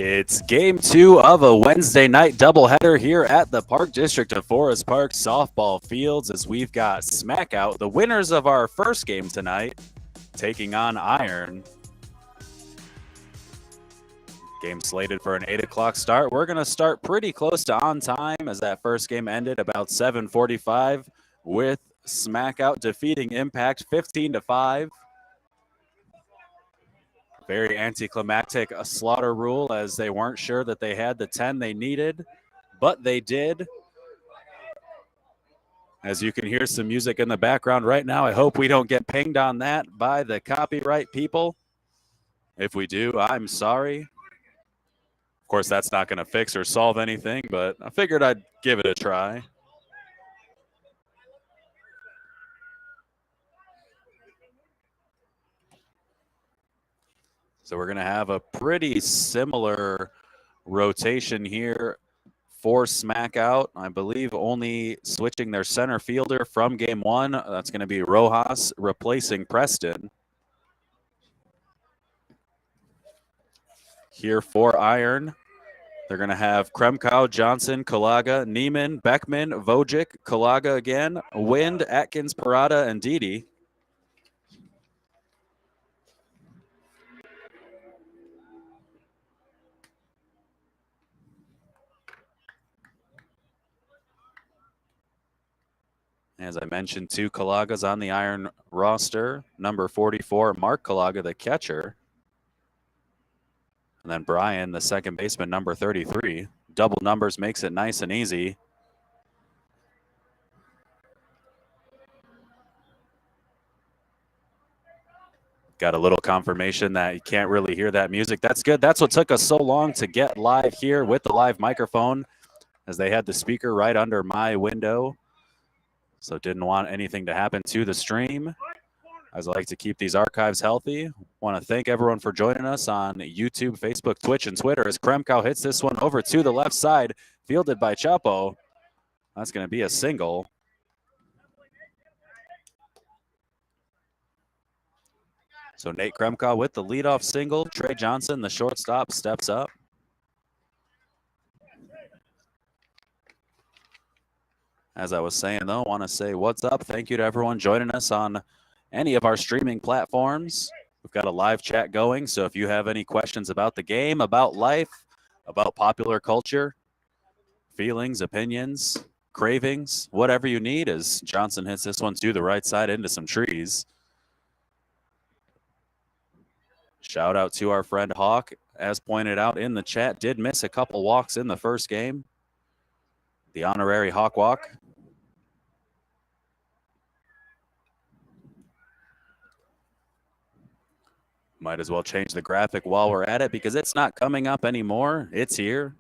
It's game 2 of a Wednesday night doubleheader here at the Park District of Forest Park softball fields as we've got Smackout, the winners of our first game tonight, taking on Iron. Game slated for an 8 o'clock start. We're going to start pretty close to on time as that first game ended about 7:45 with Smackout defeating Impact 15-5. Very anticlimactic slaughter rule as they weren't sure that they had the 10 they needed, but they did. As you can hear some music in the background right now, I hope we don't get pinged on that by the copyright people. If we do, I'm sorry. Of course, that's not going to fix or solve anything, but I figured I'd give it a try. So we're going to have a pretty similar rotation here for Smackout. I believe only switching their center fielder from game 1. That's going to be Rojas replacing Preston. Here for Iron, they're going to have Kremkow, Johnson, Kalaga, Neiman, Beckman, Vojic, Kalaga again, Wind, Atkins, Parada, and Didi. As I mentioned, 2 Kalagas on the Iron roster. Number 44, Mark Kalaga, the catcher. And then Brian, the second baseman, number 33. Double numbers makes it nice and easy. Got a little confirmation that you can't really hear that music. That's good. That's what took us so long to get live here with the live microphone, as they had the speaker right under my window. So didn't want anything to happen to the stream, as I like to keep these archives healthy. Want to thank everyone for joining us on YouTube, Facebook, Twitch, and Twitter as Kremkow hits this one over to the left side, fielded by Chapo. That's going to be a single. So Nate Kremkow with the leadoff single. Trey Johnson, the shortstop, steps up. As I was saying, though, I want to say what's up. Thank you to everyone joining us on any of our streaming platforms. We've got a live chat going, so if you have any questions about the game, about life, about popular culture, feelings, opinions, cravings, whatever you need, as Johnson hits this one to the right side into some trees. Shout out to our friend Hawk, as pointed out in the chat, did miss a couple walks in the first game. The honorary Hawk walk. Might as well change the graphic while we're at it because it's not coming up anymore. It's here.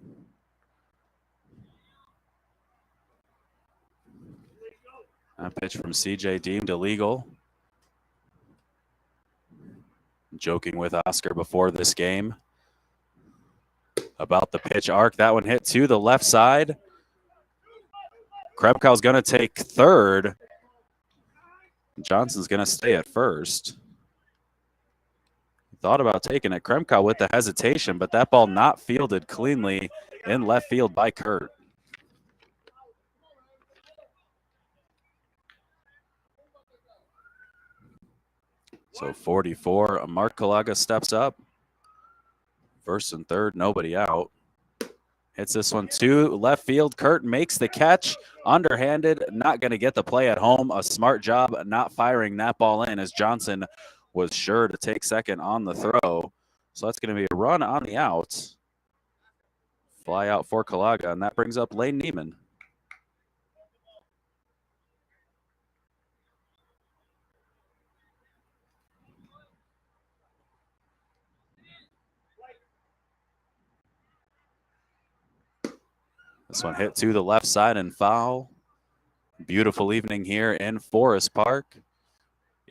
A pitch from CJ deemed illegal. Joking with Oscar before this game about the pitch arc. That one hit to the left side. Kremkow's going to take third. Johnson's going to stay at first. Thought about taking it. Kremkow with the hesitation, but that ball not fielded cleanly in left field by Kurt. So 44, Mark Kalaga steps up. First and third, nobody out. Hits this one to left field. Kurt makes the catch. Underhanded, not going to get the play at home. A smart job not firing that ball in, as Johnson was sure to take second on the throw. So that's going to be a run on the out. Fly out for Kalaga, and that brings up Lane Neiman. This one hit to the left side and foul. Beautiful evening here in Forest Park.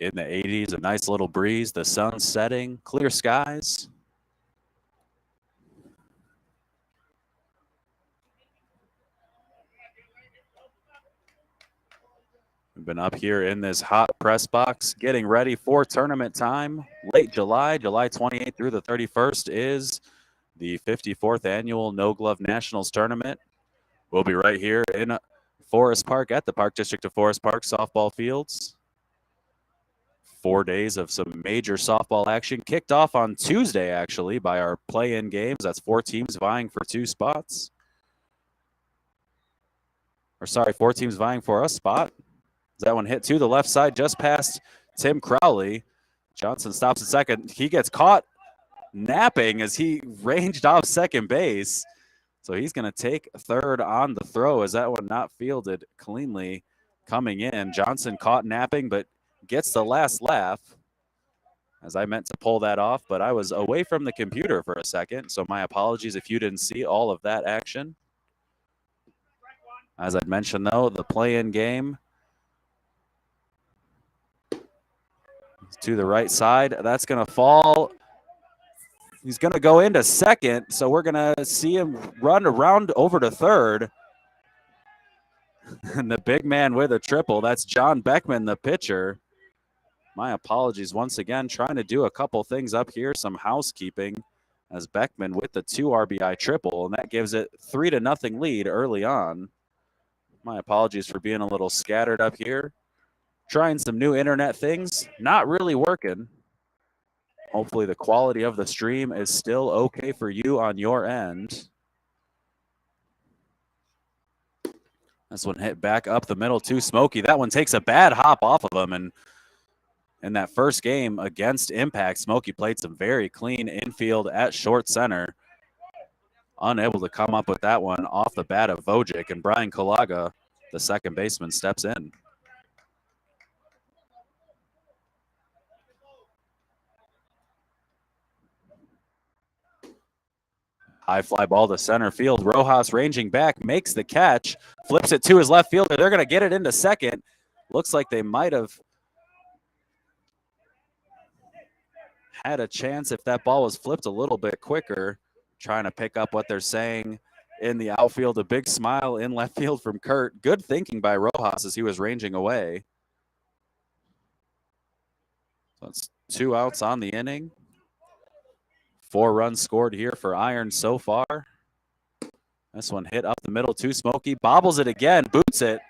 In the 80s, a nice little breeze, the sun setting, clear skies. We've been up here in this hot press box getting ready for tournament time. Late July, July 28th through the 31st is The 54th Annual No Glove Nationals Tournament will be right here in Forest Park at the Park District of Forest Park softball fields. 4 days of some major softball action kicked off on Tuesday, actually, by our play-in games. That's 4 teams vying for 2 spots. Or sorry, 4 teams vying for a spot. That one hit to the left side just past Tim Crowley. Johnson stops at second. He gets caught napping as he ranged off second base. So he's going to take third on the throw as that one not fielded cleanly coming in. Johnson caught napping but gets the last laugh. As I meant to pull that off, but I was away from the computer for a second. So my apologies if you didn't see all of that action. As I'd mentioned, though, the play-in game to the right side. That's going to fall. He's going to go into second, so we're going to see him run around over to third. And the big man with a triple, that's John Beckman, the pitcher. My apologies once again, trying to do a couple things up here, some housekeeping, as Beckman with the 2 RBI triple, and that gives it 3-0 lead early on. My apologies for being a little scattered up here. Trying some new internet things, not really working. Hopefully the quality of the stream is still okay for you on your end. This one hit back up the middle to Smokey. That one takes a bad hop off of him, and in that first game against Impact, Smokey played some very clean infield at short center. Unable to come up with that one off the bat of Vojic, and Brian Kalaga, the second baseman, steps in. High fly ball to center field. Rojas ranging back, makes the catch, flips it to his left fielder. They're going to get it into second. Looks like they might have had a chance if that ball was flipped a little bit quicker. Trying to pick up what they're saying in the outfield. A big smile in left field from Kurt. Good thinking by Rojas as he was ranging away. So it's 2 outs on the inning. 4 runs scored here for Iron so far. This one hit up the middle to Smokey. Bobbles it again, boots it,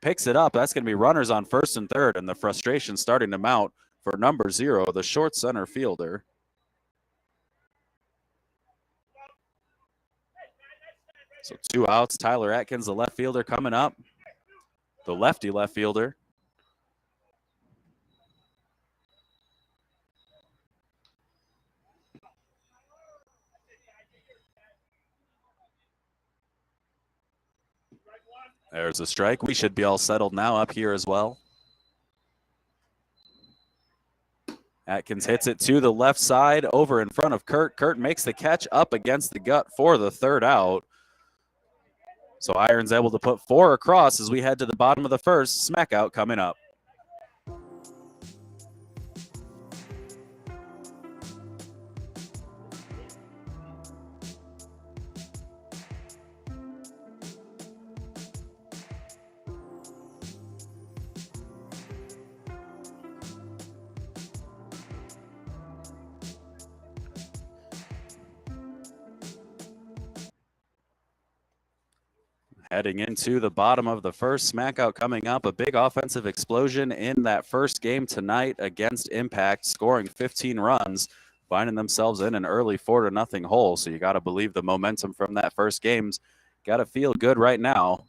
picks it up. That's going to be runners on first and third, and the frustration starting to mount for number 0, the short center fielder. So 2 outs. Tyler Atkins, the left fielder, coming up. The lefty left fielder. There's a strike. We should be all settled now up here as well. Atkins hits it to the left side over in front of Kurt. Kurt makes the catch up against the gut for the third out. So Iron's able to put 4 across as we head to the bottom of the first. Smackout coming up. Heading into the bottom of the first, Smackout coming up. A big offensive explosion in that first game tonight against Impact, scoring 15 runs, finding themselves in an early 4-0 hole. So you got to believe the momentum from that first game's got to feel good right now.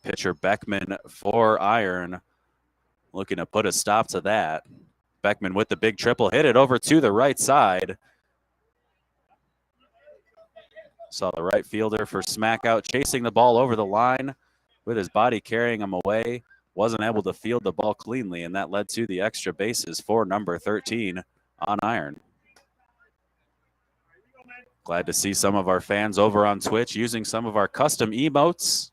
Pitcher Beckman for Iron, looking to put a stop to that. Beckman with the big triple, hit it over to the right side. Saw the right fielder for Smackout chasing the ball over the line with his body carrying him away. Wasn't able to field the ball cleanly, and that led to the extra bases for number 13 on Iron. Glad to see some of our fans over on Twitch using some of our custom emotes.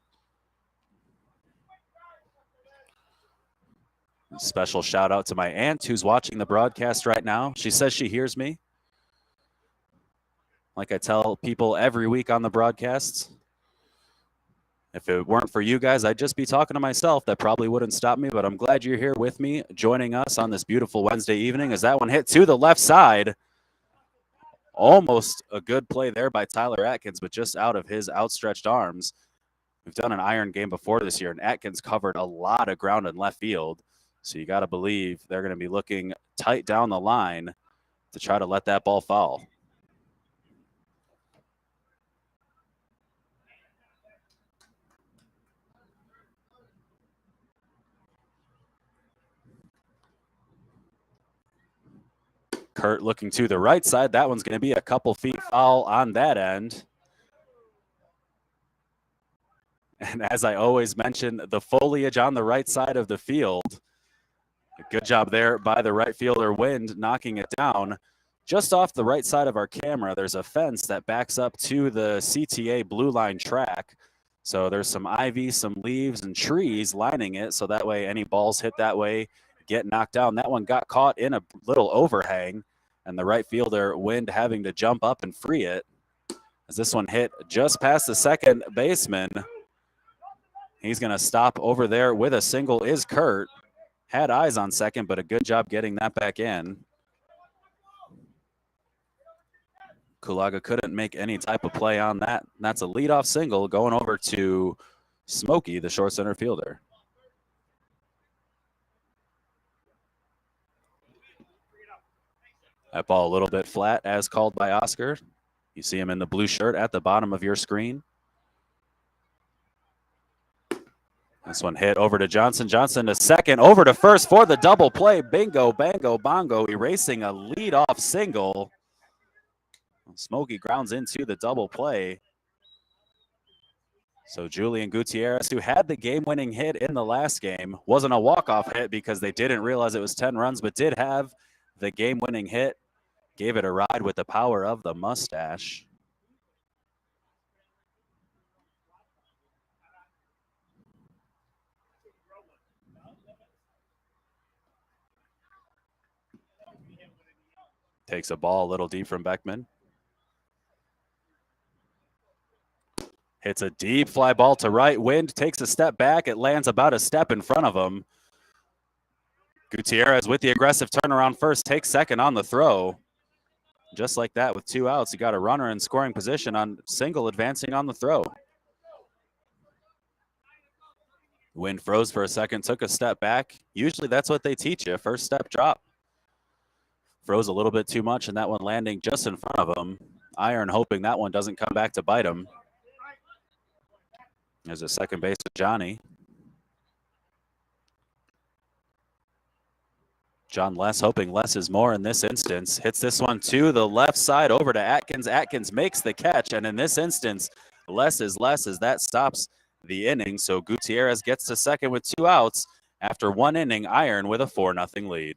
Special shout out to my aunt who's watching the broadcast right now. She says she hears me, like I tell people every week on the broadcasts. If it weren't for you guys, I'd just be talking to myself. That probably wouldn't stop me, but I'm glad you're here with me, joining us on this beautiful Wednesday evening as that one hit to the left side. Almost a good play there by Tyler Atkins, but just out of his outstretched arms. We've done an iron game before this year, and Atkins covered a lot of ground in left field. So you got to believe they're going to be looking tight down the line to try to let that ball fall. Kurt looking to the right side. That one's going to be a couple feet foul on that end. And as I always mention, the foliage on the right side of the field. Good job there by the right fielder, Wind, knocking it down. Just off the right side of our camera, there's a fence that backs up to the CTA blue line track. So there's some ivy, some leaves, and trees lining it. So that way any balls hit that way get knocked down. That one got caught in a little overhang, and the right fielder, Wind, having to jump up and free it. As this one hit just past the second baseman. He's going to stop over there with a single is Kurt. Had eyes on second, but a good job getting that back in. Kulaga couldn't make any type of play on that. That's a leadoff single going over to Smokey, the short center fielder. That ball a little bit flat as called by Oscar. You see him in the blue shirt at the bottom of your screen. This one hit over to Johnson. Johnson to second, over to first for the double play. Bingo, bango, bongo, erasing a leadoff single. Smokey grounds into the double play. So Julian Gutierrez, who had the game-winning hit in the last game, wasn't a walk-off hit because they didn't realize it was 10 runs, but did have the game-winning hit. Gave it a ride with the power of the mustache. Takes a ball a little deep from Beckman. Hits a deep fly ball to right. Wind takes a step back. It lands about a step in front of him. Gutierrez with the aggressive turnaround first, takes second on the throw. Just like that with 2 outs, you got a runner in scoring position on single advancing on the throw. Wind froze for a second, took a step back. Usually that's what they teach you, first step drop. Froze a little bit too much, and that one landing just in front of him. Iron hoping that one doesn't come back to bite him. There's a second base of Johnny. John Less hoping less is more in this instance. Hits this one to the left side over to Atkins. Atkins makes the catch, and in this instance, less is less as that stops the inning. So Gutierrez gets to second with 2 outs after 1 inning. Iron with a 4-0 lead.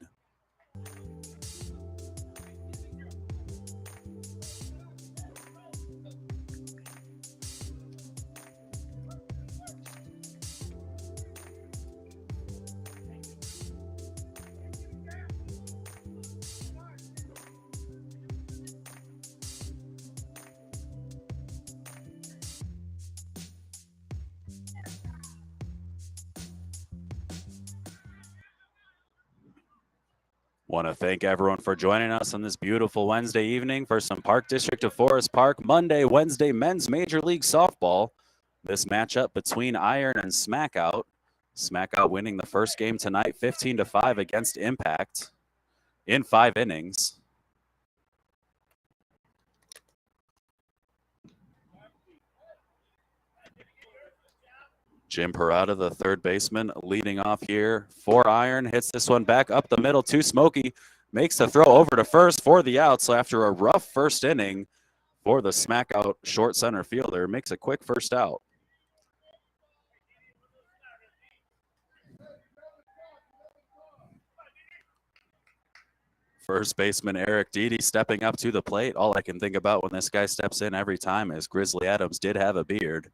Want to thank everyone for joining us on this beautiful Wednesday evening for some Park District of Forest Park Monday, Wednesday men's Major League Softball. This matchup between Iron and Smackout. Smackout winning the first game tonight 15-5 against Impact in 5 innings. Jim Parada, the third baseman, leading off here for Iron. Hits this one back up the middle to Smokey. Makes the throw over to first for the out. So after a rough first inning for the Smackout short center fielder, makes a quick first out. First baseman Eric Deedy stepping up to the plate. All I can think about when this guy steps in every time is Grizzly Adams did have a beard.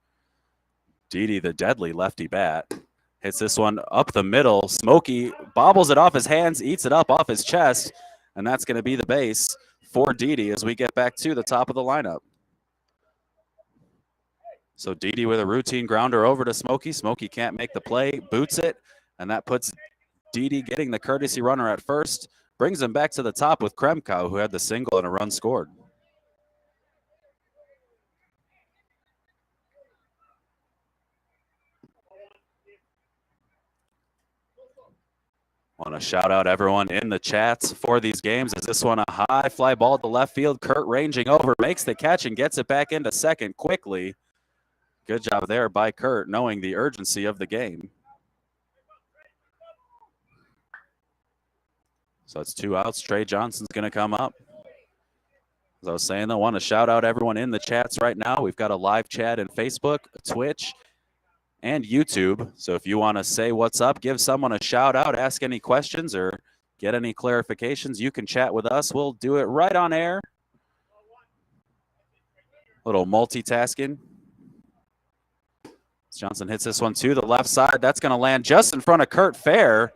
Deedy, the deadly lefty bat, hits this one up the middle. Smokey bobbles it off his hands, eats it up off his chest, and that's going to be the base for Deedy as we get back to the top of the lineup. So Didi with a routine grounder over to Smokey. Smokey can't make the play, boots it, and that puts Didi getting the courtesy runner at first, brings him back to the top with Kremkow, who had the single and a run scored. Want to shout out everyone in the chats for these games. As this one a high fly ball to left field. Kurt ranging over, makes the catch and gets it back into second quickly. Good job there by Kurt, knowing the urgency of the game. So it's 2 outs. Trey Johnson's going to come up. As I was saying, I want to shout out everyone in the chats right now. We've got a live chat in Facebook, Twitch, and YouTube. So if you want to say what's up, give someone a shout out, ask any questions, or get any clarifications, you can chat with us. We'll do it right on air. Little multitasking. Johnson hits this one to the left side. That's going to land just in front of Kurt Fair.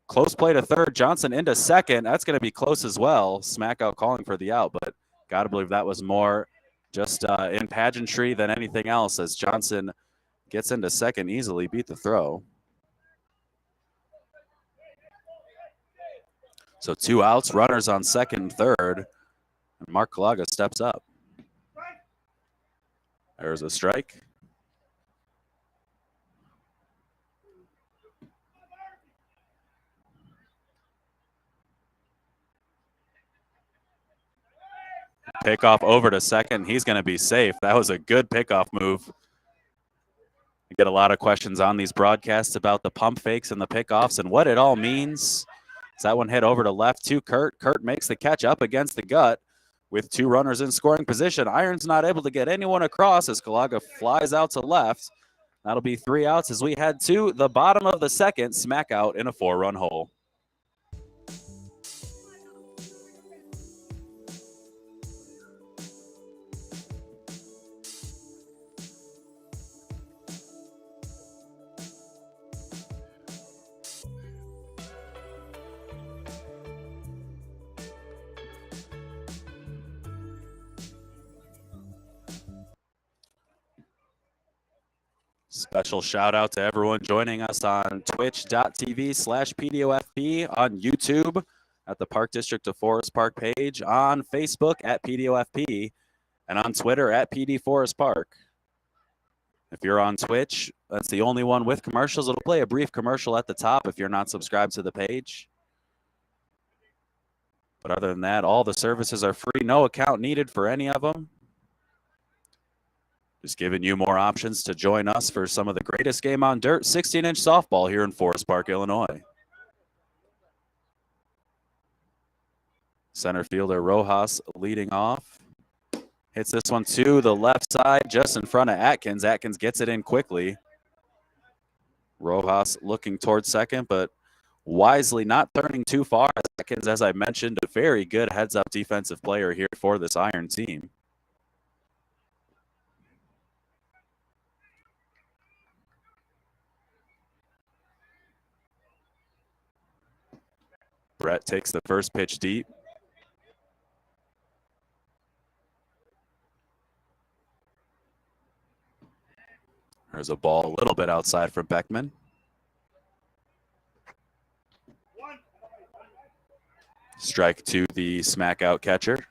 Close play to third. Johnson into second. That's going to be close as well. Smackout calling for the out, but got to believe that was more just in pageantry than anything else, as Johnson gets into second easily, beat the throw. So 2 outs, runners on second and third. And Mark Kalaga steps up. There's a strike. Pickoff over to second. He's going to be safe. That was a good pickoff move. I get a lot of questions on these broadcasts about the pump fakes and the pickoffs and what it all means. As that one hit over to left to Kurt. Kurt makes the catch up against the gut with 2 runners in scoring position. Iron's not able to get anyone across as Kalaga flies out to left. That'll be 3 outs as we head to the bottom of the second. Smackout in a 4-run hole. Special shout out to everyone joining us on twitch.tv/PDOFP, on YouTube at the Park District of Forest Park page, on Facebook at PDOFP, and on Twitter at PD Forest Park. If you're on Twitch, that's the only one with commercials. It'll play a brief commercial at the top if you're not subscribed to the page. But other than that, all the services are free. No account needed for any of them. Just giving you more options to join us for some of the greatest game on dirt, 16-inch softball here in Forest Park, Illinois. Center fielder Rojas leading off. Hits this one to the left side, just in front of Atkins. Atkins gets it in quickly. Rojas looking towards second, but wisely not turning too far. Atkins, as I mentioned, a very good heads-up defensive player here for this Iron team. Brett takes the first pitch deep. There's a ball a little bit outside from Beckman. Strike to the Smackout catcher.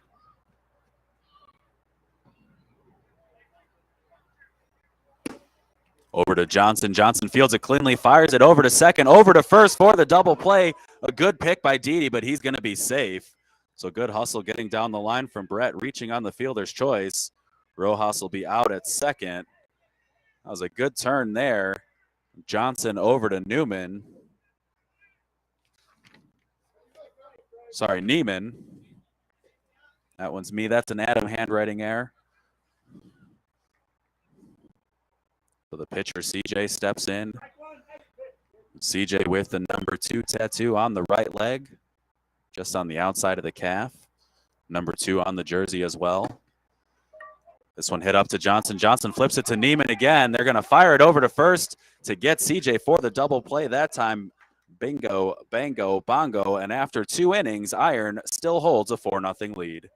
Over to Johnson. Johnson fields it cleanly, fires it over to second, over to first for the double play. A good pick by Didi, but he's going to be safe. So good hustle getting down the line from Brett, reaching on the fielder's choice. Rojas will be out at second. That was a good turn there. Johnson over to Newman. Sorry, Neiman. That one's me. That's an Adam handwriting error. So the pitcher, CJ, steps in. CJ with the number 2 tattoo on the right leg, just on the outside of the calf. Number 2 on the jersey as well. This one hit up to Johnson. Johnson flips it to Neiman again. They're going to fire it over to first to get CJ for the double play. That time, bingo, bango, bongo. And after 2 innings, Iron still holds a 4-0 lead.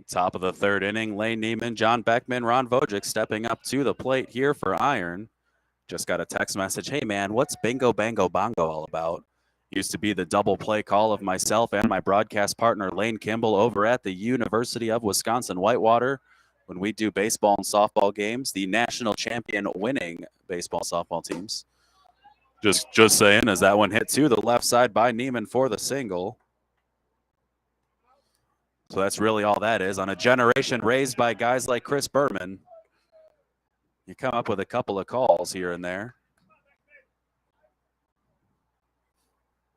Top of the third inning, Lane Neiman, John Beckman, Ron Vojic stepping up to the plate here for Iron. Just got a text message. Hey, man, what's Bingo Bango Bongo all about? Used to be the double play call of myself and my broadcast partner, Lane Kimball, over at the University of Wisconsin-Whitewater when we do baseball and softball games, the national champion winning baseball softball teams. Just saying, as that one hit to the left side by Neiman for the single. So that's really all that is. On a generation raised by guys like Chris Berman, you come up with a couple of calls here and there.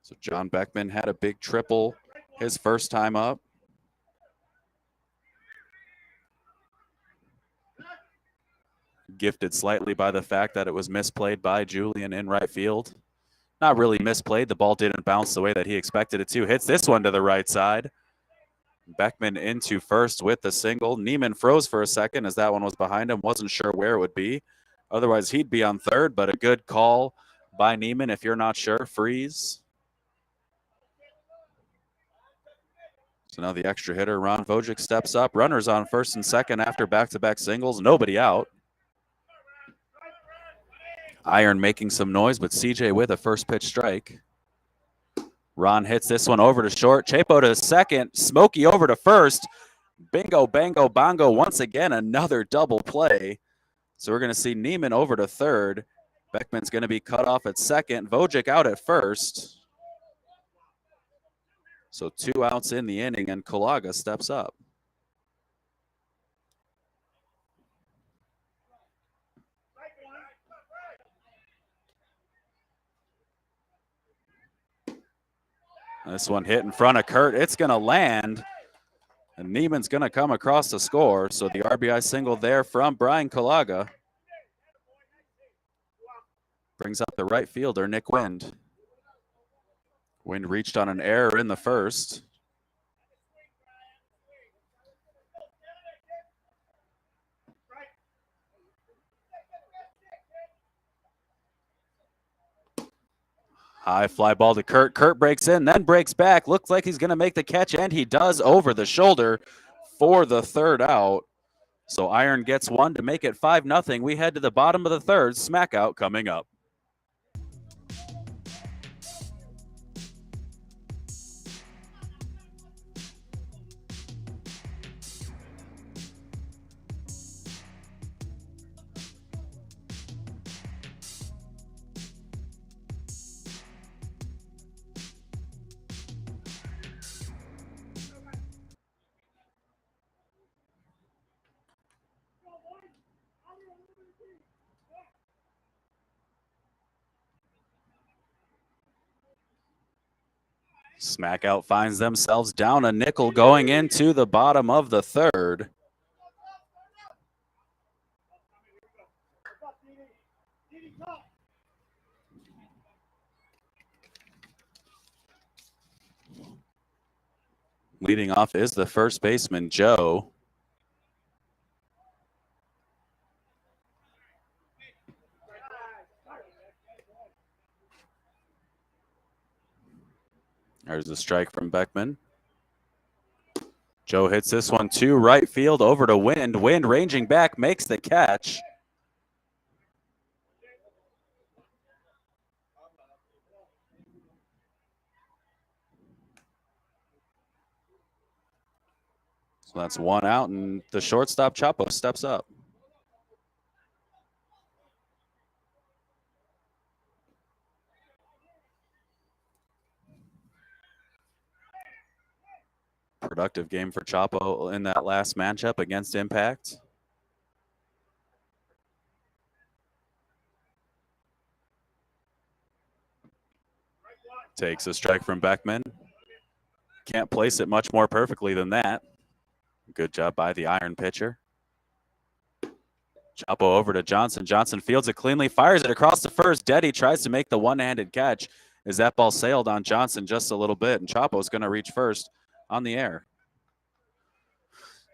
So John Beckman had a big triple his first time up. Gifted slightly by the fact that it was misplayed by Julian in right field. Not really misplayed. The ball didn't bounce the way that he expected it to. Hits this one to the right side. Beckman into first with the single. Neiman froze for a second as that one was behind him. Wasn't sure where it would be. Otherwise, he'd be on third, but a good call by Neiman. If you're not sure, freeze. So now the extra hitter, Ron Vojic, steps up. Runners on first and second after back-to-back singles. Nobody out. Iron making some noise, but CJ with a first pitch strike. Ron hits this one over to short. Chapo to second. Smokey over to first. Bingo, bango, bongo. Once again, another double play. So we're going to see Neiman over to third. Beckman's going to be cut off at second. Vojic out at first. So 2 outs in the inning, and Kalaga steps up. This one hit in front of Kurt. It's going to land, and Neiman's going to come across the score. So the RBI single there from Brian Kalaga brings up the right fielder, Nick Wind. Wind reached on an error in the first. High fly ball to Kurt. Kurt breaks in, then breaks back. Looks like he's going to make the catch, and he does over the shoulder for the third out. So Iron gets one to make it 5-0. We head to the bottom of the third. Smackout coming up. Smackout finds themselves down a nickel going into the bottom of the third. Leading off is the first baseman, Joe. There's a strike from Beckman. Joe hits this one to right field over to Wind. Wind ranging back, makes the catch. So that's one out, and the shortstop, Chapo, steps up. Productive game for Chapo in that last matchup against Impact. Takes a strike from Beckman. Can't place it much more perfectly than that. Good job by the Iron pitcher. Chapo over to Johnson. Johnson fields it cleanly, fires it across the first. Deddy tries to make the one-handed catch as that ball sailed on Johnson just a little bit, and Chapo's going to reach first on the air.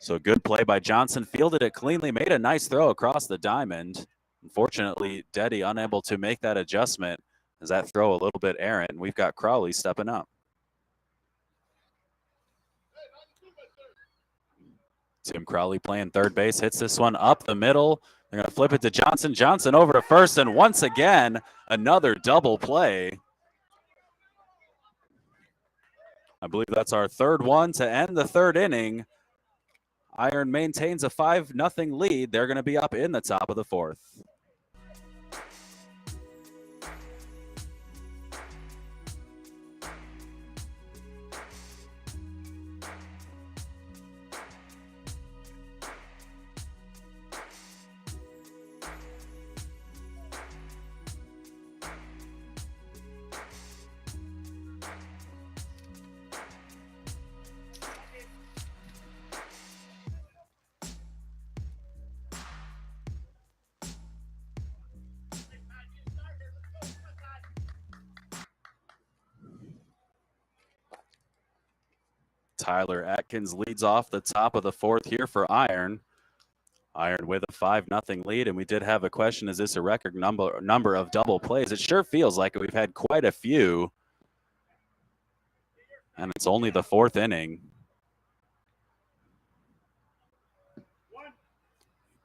So good play by Johnson. Fielded it cleanly, made a nice throw across the diamond. Unfortunately, Deddy unable to make that adjustment as that throw a little bit errant, and we've got Crowley stepping up. Tim Crowley playing third base, hits this one up the middle. They're going to flip it to Johnson. Johnson over to first, and once again, another double play. I believe that's our third one to end the third inning. Iron maintains a 5-0 lead. They're going to be up in the top of the fourth. Tyler Atkins leads off the top of the fourth here for Iron. Iron with a 5-0 lead, and we did have a question, is this a record number of double plays? It sure feels like it. We've had quite a few, and it's only the fourth inning.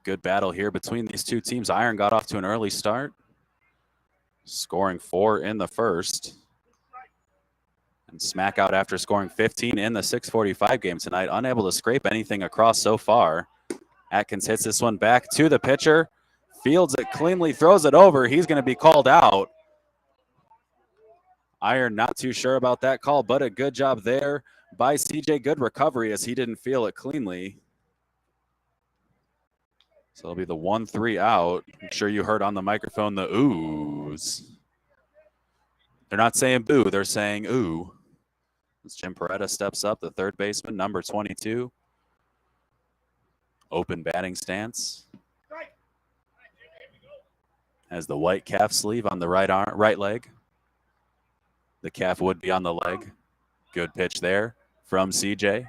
Good battle here between these two teams. Iron got off to an early start, scoring 4 in the first. And Smackout, after scoring 15 in the 6:45 game tonight, unable to scrape anything across so far. Atkins hits this one back to the pitcher, fields it cleanly, throws it over. He's going to be called out. Iron not too sure about that call, but a good job there by CJ. Good recovery as he didn't feel it cleanly. So it'll be the 1-3 out. I'm sure you heard on the microphone the oohs. They're not saying boo, they're saying ooh. As Jim Peretta steps up, the third baseman, number 22. Open batting stance. Has the white calf sleeve on the right leg. The calf would be on the leg. Good pitch there from CJ.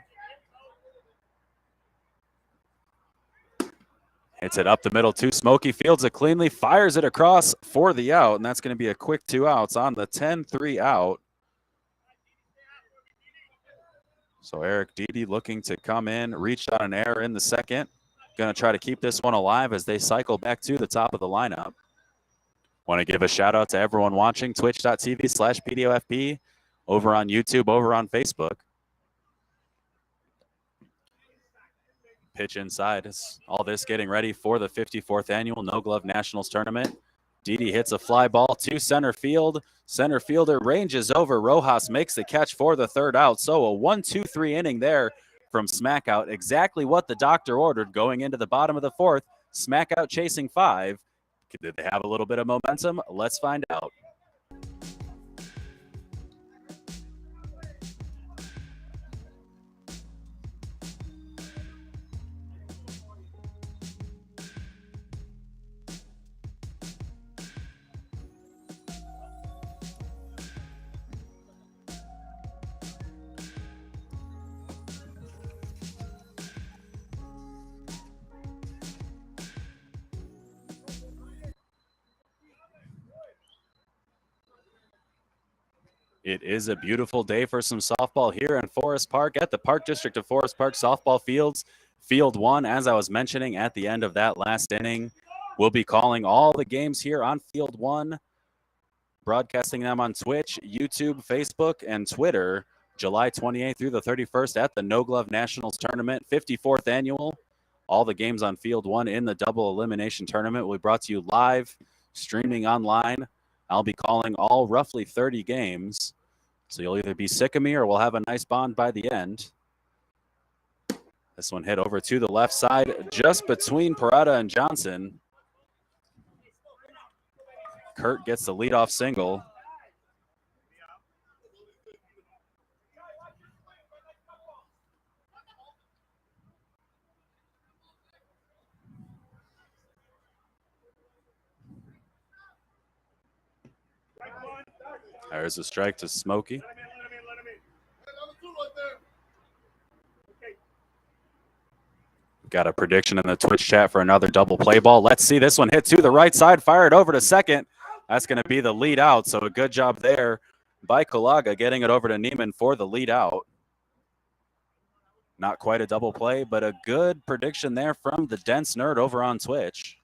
Hits it up the middle to Smokey. Fields it cleanly, fires it across for the out, and that's going to be a quick 2 outs on the 10-3 out. So Eric Deedy looking to come in, reached on an error in the second. Going to try to keep this one alive as they cycle back to the top of the lineup. Want to give a shout out to everyone watching twitch.tv/PDOFP, over on YouTube, over on Facebook. Pitch inside. It's all this getting ready for the 54th annual No Glove Nationals tournament. Deedy hits a fly ball to center field. Center fielder ranges over. Rojas makes the catch for the third out. So a 1-2-3 inning there from Smackout. Exactly what the doctor ordered going into the bottom of the fourth. Smackout chasing 5. Did they have a little bit of momentum? Let's find out. It is a beautiful day for some softball here in Forest Park at the Park District of Forest Park Softball Fields. Field 1, as I was mentioning at the end of that last inning, we'll be calling all the games here on Field 1, broadcasting them on Twitch, YouTube, Facebook, and Twitter, July 28th through the 31st at the No Glove Nationals Tournament, 54th annual. All the games on Field 1 in the double elimination tournament will be brought to you live, streaming online. I'll be calling all roughly 30 games. So you'll either be sick of me or we'll have a nice bond by the end. This one hit over to the left side, just between Peretta and Johnson. Kurt gets the leadoff single. There's a strike to Smokey. Got a prediction in the Twitch chat for another double play ball. Let's see this one hit to the right side, fired over to second. That's going to be the lead out, so a good job there by Kalaga getting it over to Neiman for the lead out. Not quite a double play, but a good prediction there from the Dense Nerd over on Twitch.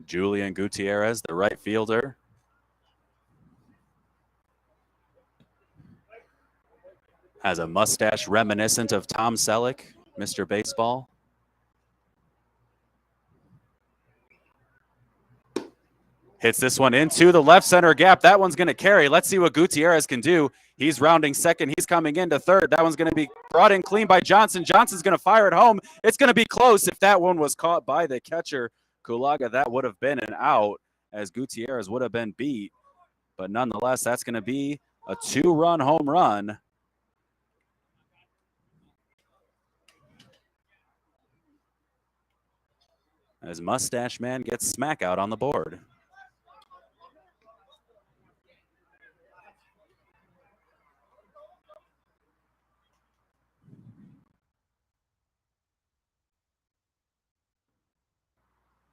Julian Gutierrez, the right fielder. Has a mustache reminiscent of Tom Selleck, Mr. Baseball. Hits this one into the left center gap. That one's going to carry. Let's see what Gutierrez can do. He's rounding second. He's coming into third. That one's going to be brought in clean by Johnson. Johnson's going to fire it home. It's going to be close. If that one was caught by the catcher, Kulaga, that would have been an out, as Gutierrez would have been beat. But nonetheless, that's going to be a 2-run home run. As Mustache Man gets Smackout on the board.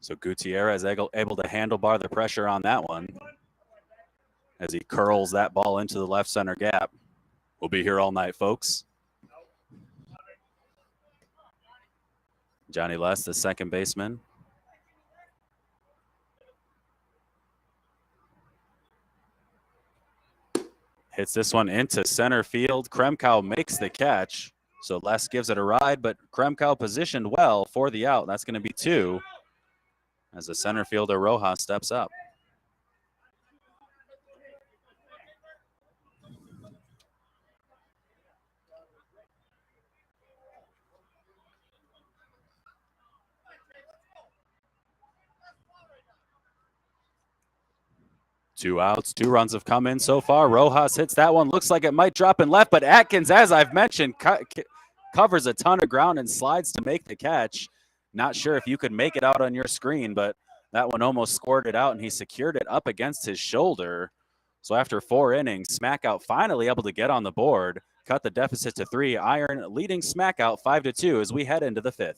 So Gutierrez able to handlebar the pressure on that one as he curls that ball into the left center gap. We'll be here all night, folks. Johnny Les, the second baseman. Hits this one into center field. Kremkow makes the catch. So Les gives it a ride, but Kremkow positioned well for the out. That's going to be 2 as the center fielder Rojas steps up. Two outs, 2 runs have come in so far. Rojas hits that one. Looks like it might drop in left, but Atkins, as I've mentioned, covers a ton of ground and slides to make the catch. Not sure if you could make it out on your screen, but that one almost squirted out, and he secured it up against his shoulder. So after 4 innings, Smackout finally able to get on the board, cut the deficit to 3. Iron leading Smackout 5-2 as we head into the 5th.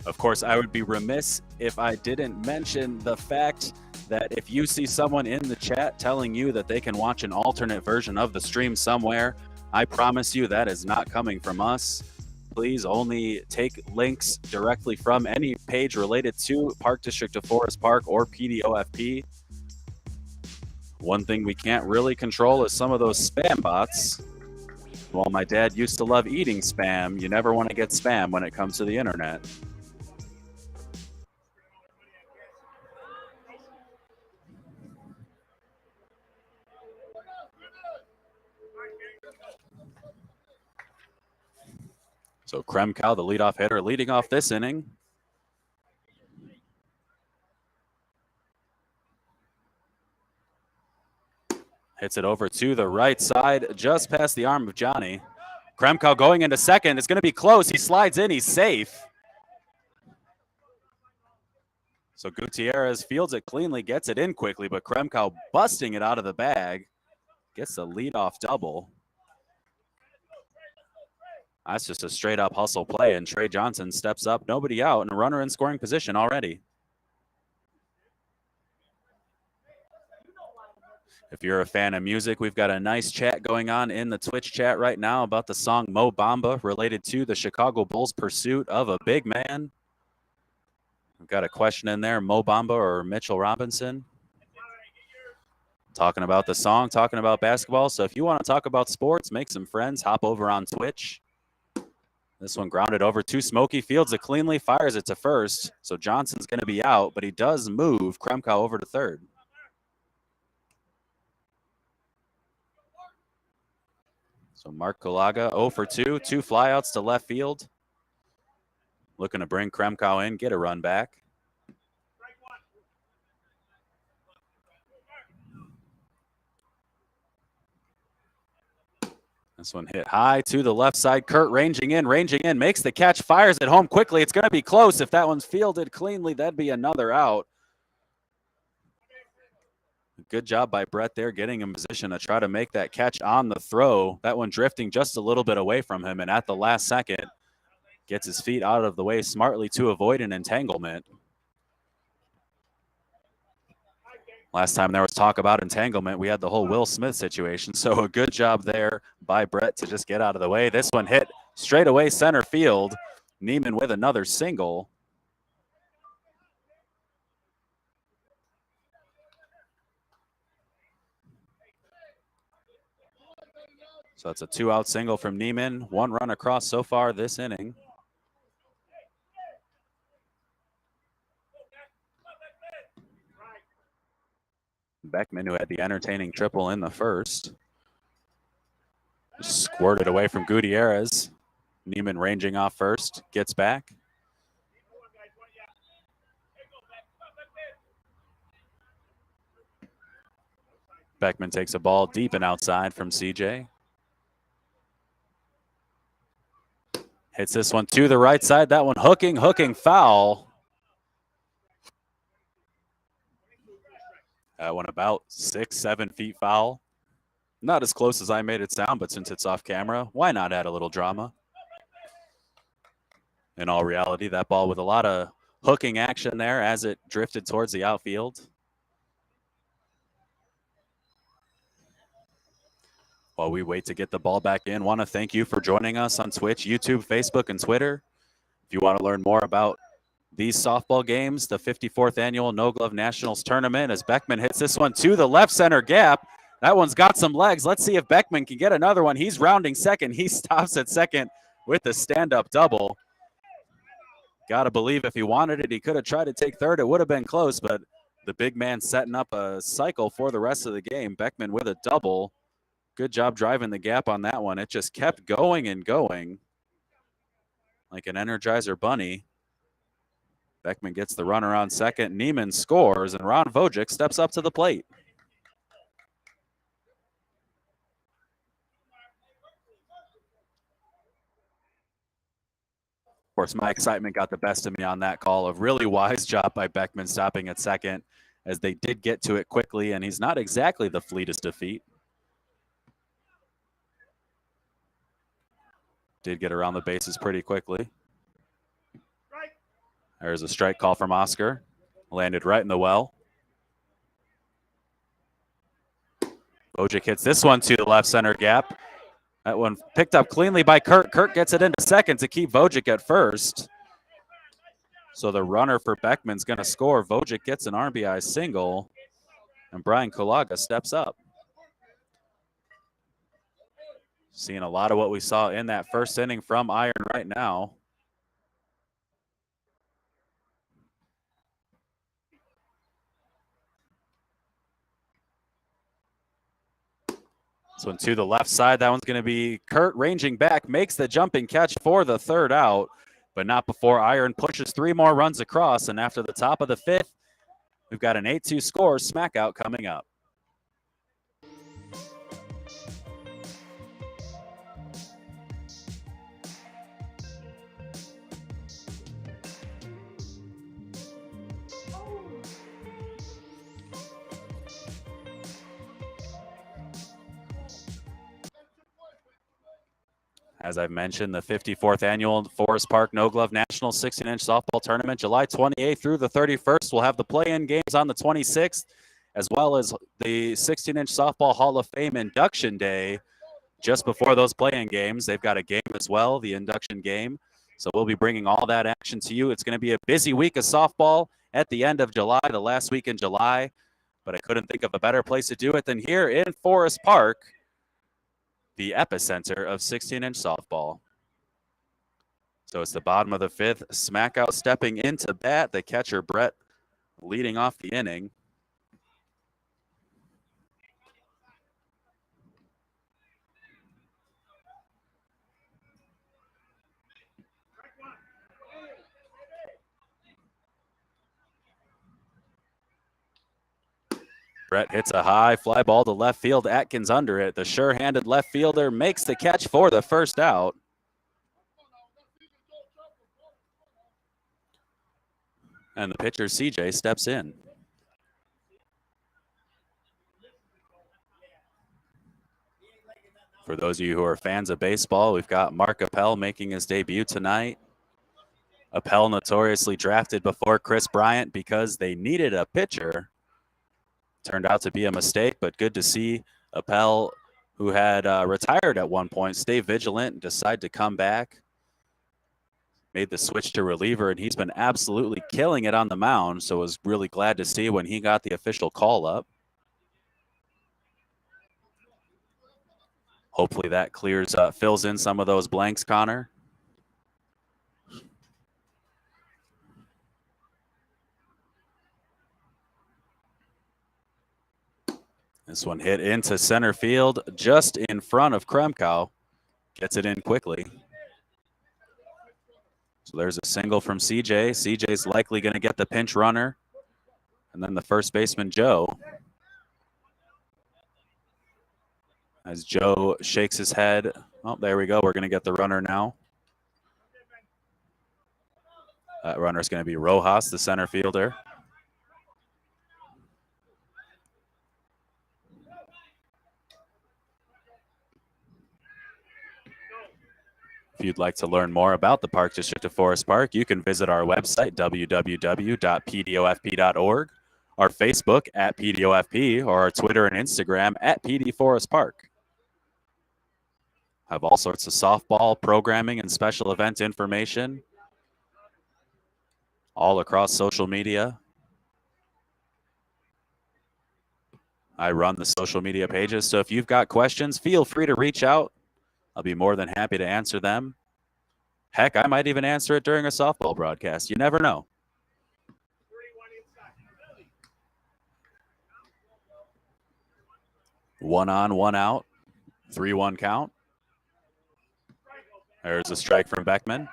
Of course, I would be remiss if I didn't mention the fact that if you see someone in the chat telling you that they can watch an alternate version of the stream somewhere, I promise you that is not coming from us. Please only take links directly from any page related to Park District of Forest Park or PDOFP. One thing we can't really control is some of those spam bots. While my dad used to love eating spam, you never want to get spam when it comes to the internet. So Kremkow, the leadoff hitter, leading off this inning. Hits it over to the right side, just past the arm of Johnny. Kremkow going into second. It's going to be close. He slides in. He's safe. So Gutierrez fields it cleanly, gets it in quickly, but Kremkow busting it out of the bag. Gets the leadoff double. That's just a straight-up hustle play, and Trey Johnson steps up, nobody out, and a runner in scoring position already. If you're a fan of music, we've got a nice chat going on in the Twitch chat right now about the song Mo Bamba related to the Chicago Bulls' pursuit of a big man. We've got a question in there, Mo Bamba or Mitchell Robinson. Talking about the song, talking about basketball. So if you want to talk about sports, make some friends, hop over on Twitch. This one grounded over to Smokey, fields it cleanly, fires it to first. So Johnson's going to be out, but he does move Kremkow over to third. So Mark Kulaga 0 for 2, 2 flyouts to left field. Looking to bring Kremkow in, get a run back. This one hit high to the left side. Kurt ranging in, makes the catch, fires it home quickly. It's going to be close. If that one's fielded cleanly, that'd be another out. Good job by Brett there, getting in position to try to make that catch on the throw. That one drifting just a little bit away from him, and at the last second, gets his feet out of the way smartly to avoid an entanglement. Last time there was talk about entanglement, we had the whole Will Smith situation. So a good job there by Brett to just get out of the way. This one hit straight away center field. Neiman with another single. So it's a 2-out single from Neiman. 1 run across so far this inning. Beckman, who had the entertaining triple in the first, squirted away from Gutierrez. Neiman ranging off first, gets back. Beckman takes a ball deep and outside from CJ. Hits this one to the right side. That one hooking foul. That one about 6-7 feet foul. Not as close as I made it sound, but since it's off camera, why not add a little drama? In all reality, that ball with a lot of hooking action there as it drifted towards the outfield. While we wait to get the ball back in, want to thank you for joining us on Twitch, YouTube, Facebook, and Twitter. If you want to learn more about these softball games, the 54th annual No Glove Nationals tournament, as Beckman hits this one to the left center gap. That one's got some legs. Let's see if Beckman can get another one. He's rounding second. He stops at second with the stand-up double. Got to believe if he wanted it, he could have tried to take third. It would have been close, but the big man setting up a cycle for the rest of the game. Beckman with a double. Good job driving the gap on that one. It just kept going and going like an Energizer bunny. Beckman gets the runner on second. Neiman scores, and Ron Vojic steps up to the plate. Of course, my excitement got the best of me on that call. A really wise job by Beckman stopping at second, as they did get to it quickly, and he's not exactly the fleetest of feet. Did get around the bases pretty quickly. There's a strike call from Oscar. Landed right in the well. Vojic hits this one to the left center gap. That one picked up cleanly by Kurt. Kurt gets it into second to keep Vojic at first. So the runner for Beckman's going to score. Vojic gets an RBI single, and Brian Kulaga steps up. Seeing a lot of what we saw in that first inning from Iron right now. This one to the left side. That one's going to be Kurt ranging back, makes the jumping catch for the third out, but not before Iron pushes 3 more runs across. And after the top of the 5th, we've got an 8-2 score. Smackout coming up. As I've mentioned, the 54th annual Forest Park No Glove National 16-inch softball tournament, July 28th through the 31st. We'll have the play-in games on the 26th, as well as the 16-inch softball Hall of Fame induction day. Just before those play-in games, they've got a game as well, the induction game. So we'll be bringing all that action to you. It's going to be a busy week of softball at the end of July, the last week in July. But I couldn't think of a better place to do it than here in Forest Park, the epicenter of 16-inch softball. So it's the bottom of the 5th. Smackout stepping into bat. The catcher, Brett, leading off the inning. Brett hits a high fly ball to left field. Atkins under it. The sure-handed left fielder makes the catch for the first out. And the pitcher, CJ, steps in. For those of you who are fans of baseball, we've got Mark Appel making his debut tonight. Appel notoriously drafted before Chris Bryant because they needed a pitcher. Turned out to be a mistake, but good to see Appel, who had retired at one point, stay vigilant and decide to come back. Made the switch to reliever, and he's been absolutely killing it on the mound, so was really glad to see when he got the official call up. Hopefully that clears, fills in some of those blanks, Connor. This one hit into center field, just in front of Kremkow. Gets it in quickly. So there's a single from CJ. CJ's likely going to get the pinch runner. And then the first baseman, Joe. As Joe shakes his head. Oh, there we go. We're going to get the runner now. That runner's going to be Rojas, the center fielder. If you'd like to learn more about the Park District of Forest Park, you can visit our website, www.pdofp.org, our Facebook at PDOFP, or our Twitter and Instagram at PD Forest Park. Have all sorts of softball programming and special event information all across social media. I run the social media pages, so if you've got questions, feel free to reach out. I'll be more than happy to answer them. Heck, I might even answer it during a softball broadcast. You never know. One on, one out. 3-1 count. There's a strike from Beckman.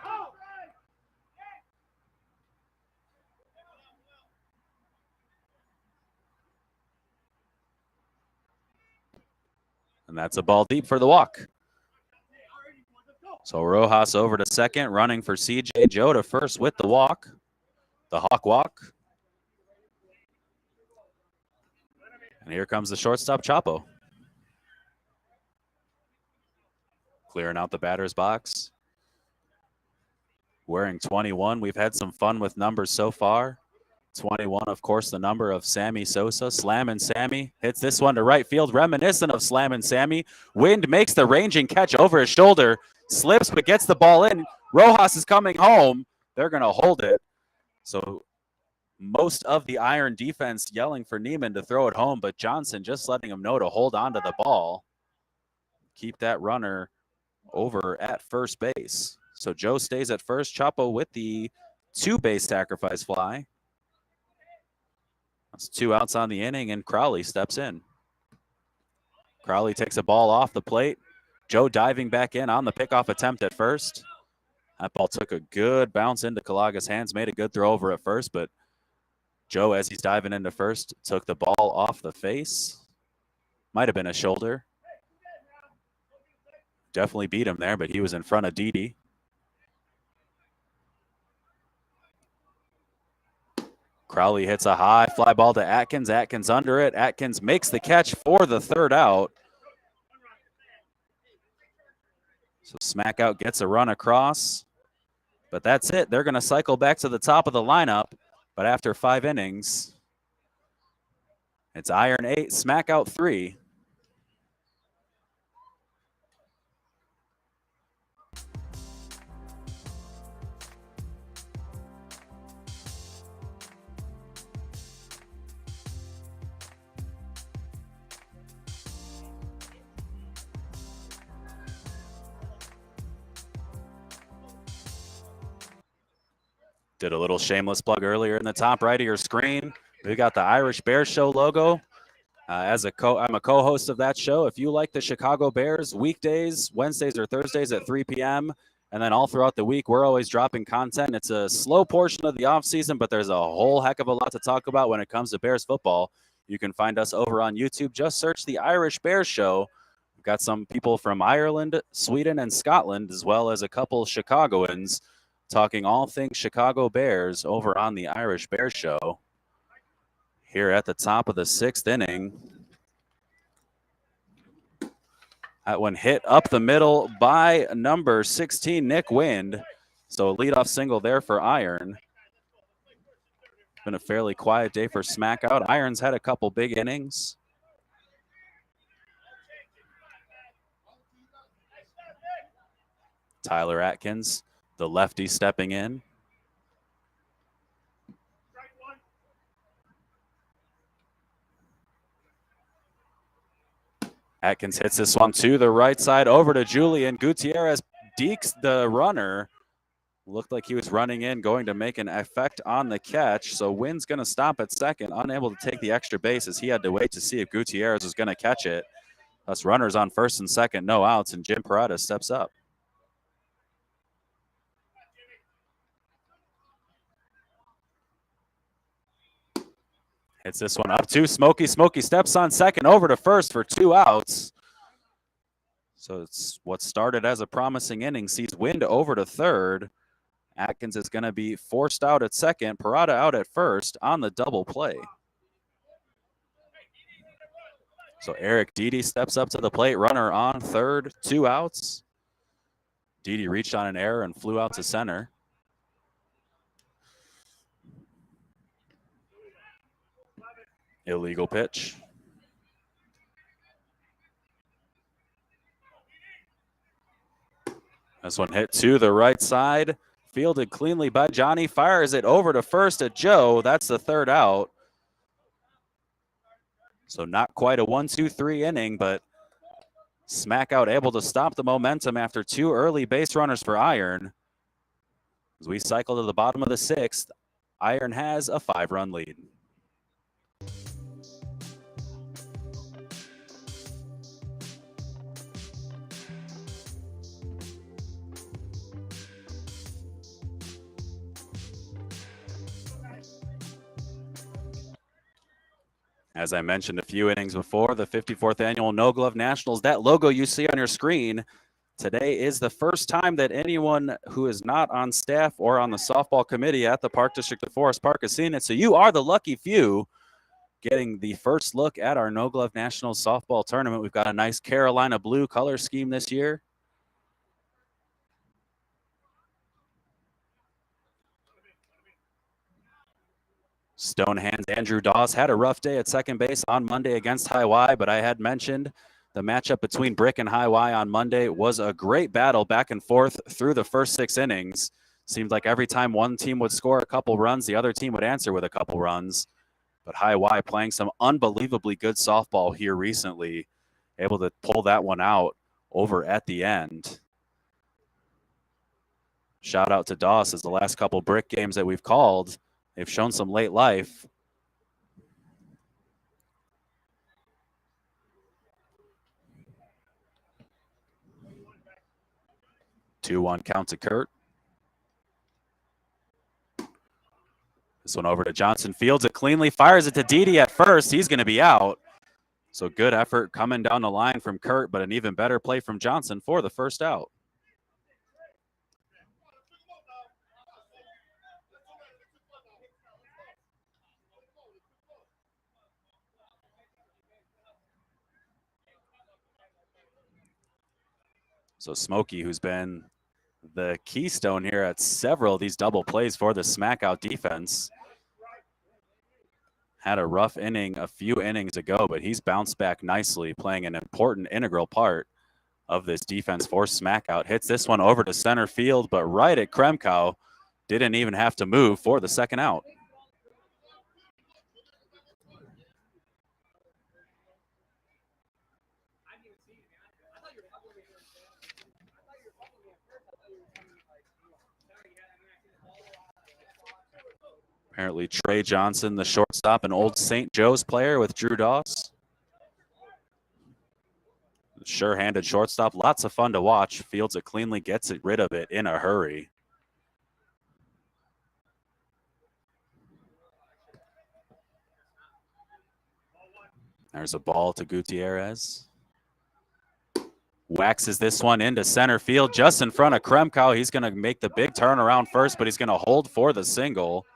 And that's a ball deep for the walk. So Rojas over to second, running for CJ. Joe to first with the walk. The hawk walk. And here comes the shortstop, Chapo. Clearing out the batter's box. Wearing 21. We've had some fun with numbers so far. 21, of course, the number of Sammy Sosa. Slammin' Sammy hits this one to right field, reminiscent of Slammin' Sammy. Wind makes the ranging catch over his shoulder. Slips, but gets the ball in. Rojas is coming home. They're going to hold it. So most of the Iron defense yelling for Neiman to throw it home, but Johnson just letting him know to hold on to the ball. Keep that runner over at first base. So Joe stays at first. Chapo with the two-base sacrifice fly. That's 2 outs on the inning, and Crowley steps in. Crowley takes a ball off the plate. Joe diving back in on the pickoff attempt at first. That ball took a good bounce into Kalaga's hands, made a good throw over at first, but Joe, as he's diving into first, took the ball off the face. Might have been a shoulder. Definitely beat him there, but he was in front of Didi. Crowley hits a high fly ball to Atkins. Atkins under it. Atkins makes the catch for the third out. So Smackout gets a run across. But that's it. They're going to cycle back to the top of the lineup. But after 5 innings, it's Iron 8, Smackout 3. Did a little shameless plug earlier in the top right of your screen. We got the Irish Bears Show logo. I'm a co-host of that show. If you like the Chicago Bears, weekdays, Wednesdays or Thursdays at 3 p.m., and then all throughout the week, we're always dropping content. It's a slow portion of the offseason, but there's a whole heck of a lot to talk about when it comes to Bears football. You can find us over on YouTube. Just search the Irish Bears Show. We've got some people from Ireland, Sweden, and Scotland, as well as a couple Chicagoans, talking all things Chicago Bears over on the Irish Bears Show. Here at the top of the 6th inning. That one hit up the middle by number 16, Nick Wind. So a leadoff single there for Iron. Been a fairly quiet day for Smackout. Iron's had a couple big innings. Tyler Atkins, the lefty, stepping in. Atkins hits this one to the right side over to Julian. Gutierrez dekes the runner. Looked like he was running in, going to make an effect on the catch. So Wynn's going to stop at second, unable to take the extra base as he had to wait to see if Gutierrez was going to catch it. Thus runners on first and second, no outs, and Jim Parada steps up. Hits this one up to Smokey. Smokey steps on second, over to first for 2 outs. So it's what started as a promising inning sees Wind over to third. Atkins is going to be forced out at second. Parada out at first on the double play. So Eric Dede steps up to the plate. Runner on third, 2 outs. Dede reached on an error and flew out to center. Illegal pitch. This one hit to the right side. Fielded cleanly by Johnny. Fires it over to first at Joe. That's the 3rd out. So not quite a 1-2-3 inning, but Smackout able to stop the momentum after 2 early base runners for Iron. As we cycle to the bottom of the 6th, Iron has a 5-run lead. As I mentioned a few innings before, the 54th annual No Glove Nationals, that logo you see on your screen, today is the first time that anyone who is not on staff or on the softball committee at the Park District of Forest Park has seen it. So you are the lucky few getting the first look at our No Glove Nationals softball tournament. We've got a nice Carolina blue color scheme this year. Stonehand's Andrew Dawes had a rough day at second base on Monday against High Y, but I had mentioned the matchup between Brick and High Y on Monday was a great battle back and forth through the first 6 innings. Seemed like every time one team would score a couple runs, the other team would answer with a couple runs. But High Y playing some unbelievably good softball here recently, able to pull that one out over at the end. Shout out to Dawes as the last couple Brick games that we've called, they've shown some late life. Two 2-1 count to Kurt. This one over to Johnson. Fields it cleanly. Fires it to Dede at first. He's going to be out. So good effort coming down the line from Kurt, but an even better play from Johnson for the first out. So Smokey, who's been the keystone here at several of these double plays for the Smackout defense, had a rough inning a few innings ago, but he's bounced back nicely, playing an important, integral part of this defense for Smackout. Hits this one over to center field, but right at Kremkow. Didn't even have to move for the second out. Apparently Trey Johnson, the shortstop, an old St. Joe's player with Drew Dawes. Sure-handed shortstop, lots of fun to watch. Fields it cleanly, gets it rid of it in a hurry. There's a ball to Gutierrez. Waxes this one into center field, just in front of Kremkow. He's going to make the big turnaround first, but he's going to hold for the single.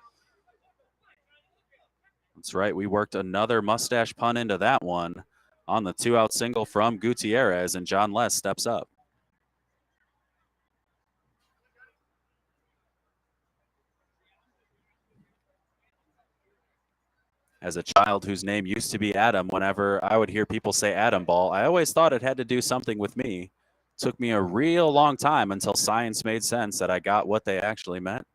That's right, we worked another mustache pun into that one. on the 2-out single from Gutierrez, and John Less steps up. As a child whose name used to be Adam, whenever I would hear people say Atom Ball, I always thought it had to do something with me. Took me a real long time until science made sense that I got what they actually meant.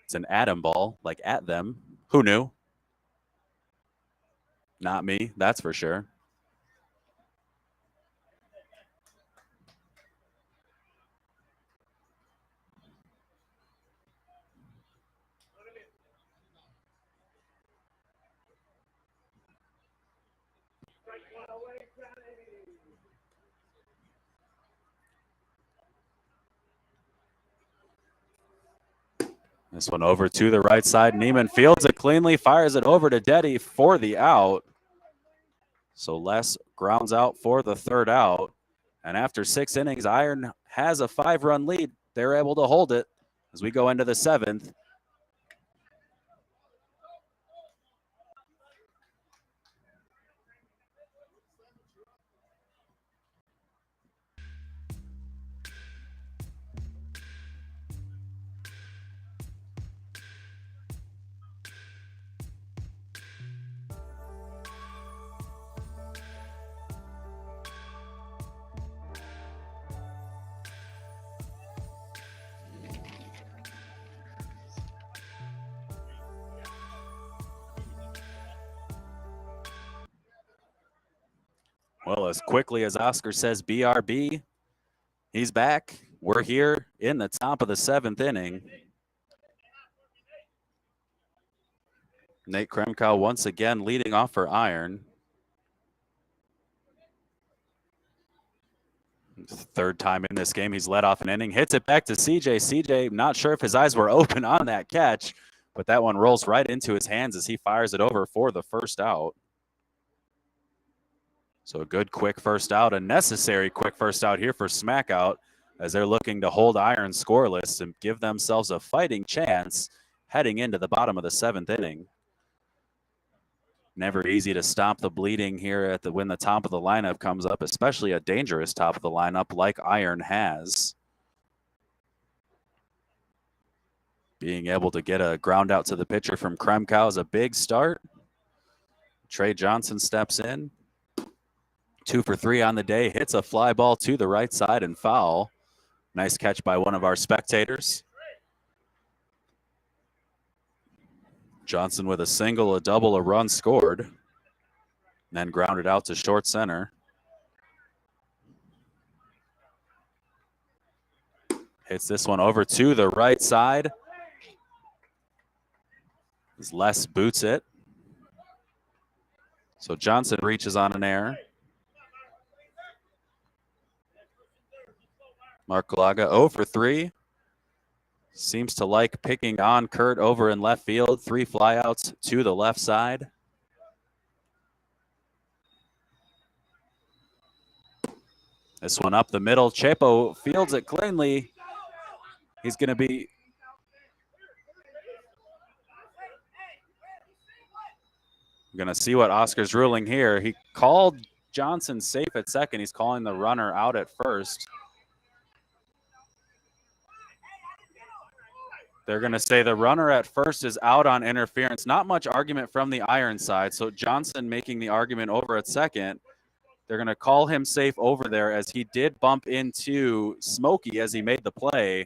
It's an atom ball, like at them. Who knew? Not me, that's for sure. This one over to the right side. Neiman fields it cleanly, fires it over to Deddy for the out. So Les grounds out for the 3rd out. And after 6 innings, Iron has a 5-run lead. They're able to hold it as we go into the 7th. Well, as quickly as Oscar says BRB, he's back. We're here in the top of the 7th inning. Nate Kremkow once again leading off for Iron. 3rd time in this game he's led off an inning. Hits it back to CJ. CJ, not sure if his eyes were open on that catch, but that one rolls right into his hands as he fires it over for the 1st out. So a good quick 1st out, a necessary quick 1st out here for Smackout as they're looking to hold Iron scoreless and give themselves a fighting chance heading into the bottom of the 7th inning. Never easy to stop the bleeding here when the top of the lineup comes up, especially a dangerous top of the lineup like Iron has. Being able to get a ground out to the pitcher from Kremkow is a big start. Trey Johnson steps in. 2 for 3 on the day, hits a fly ball to the right side and foul. Nice catch by one of our spectators. Johnson with a single, a double, a run scored. Then grounded out to short center. Hits this one over to the right side. As Les boots it. So Johnson reaches on an error. Mark Kalaga 0 for 3. Seems to like picking on Kurt over in left field. 3 flyouts to the left side. This one up the middle. Chepo fields it cleanly. He's going to be... We're going to see what Oscar's ruling here. He called Johnson safe at second. He's calling the runner out at first. They're going to say the runner at first is out on interference. Not much argument from the Iron side. So Johnson making the argument over at second. They're going to call him safe over there as he did bump into Smokey as he made the play.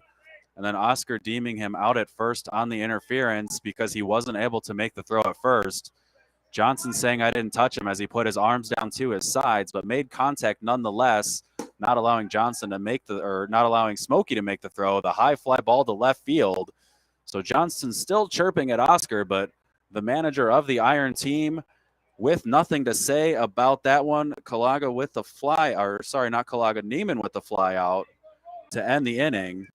And then Oscar deeming him out at first on the interference because he wasn't able to make the throw at first. Johnson saying I didn't touch him as he put his arms down to his sides, but made contact nonetheless, not allowing Johnson to make not allowing Smokey to make the throw. The high fly ball to left field. So Johnson's still chirping at Oscar, but the manager of the Iron team with nothing to say about that one. Kalaga with the fly, or sorry, not Kalaga, Neiman with the fly out to end the inning.